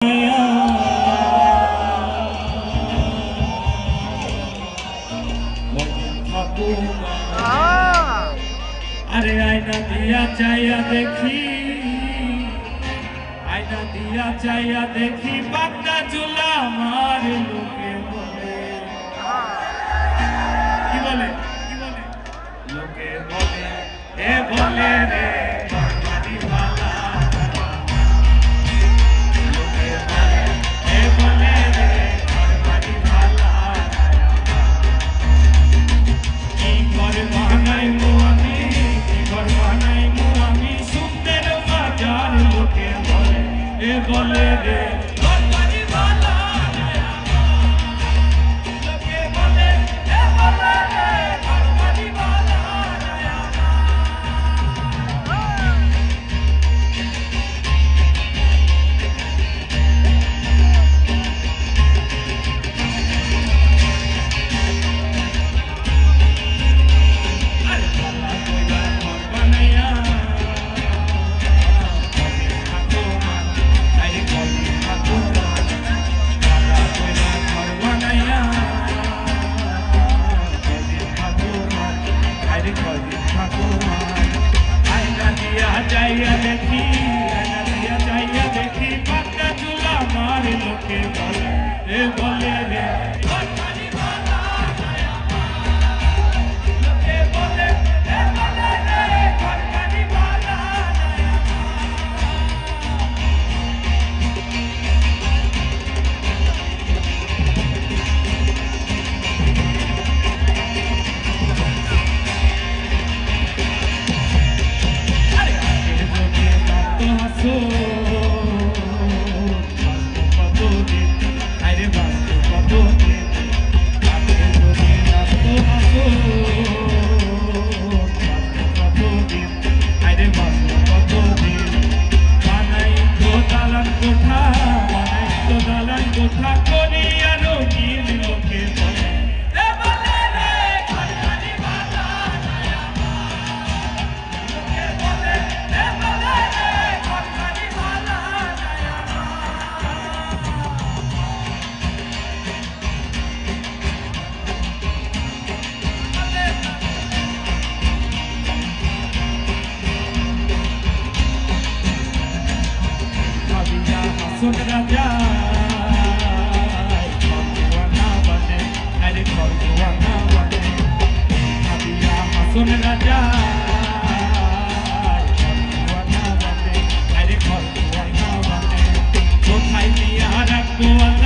अरे आईना दिया चाया देखी, आईना दिया चाया देखी, बागदा चूल्हा मार लोके बोले, की बोले लोके बोले, ए बोले रे बड़ी वाला, लोके बोले, ए बोले रे बड़ी वाला, की कर बहानाई मुआमी, की कर बहानाई मुआमी, सुंदर बाजार लोके बोले, ए बोले रे बड़ी वाला, लोके बोले, ए बोले रे बड़ी वाला। चाहिए देखी, चाहिए देखी, बागदा चूल्हा मार लोके बोले, ए बोले रे बड़ी वाला, लोके बोले, ए बोले रे बड़ी वाला। सुन राजा बने, अरे बने, सुन राजा बने, अरे बने, तो भाई मियाँ रखो।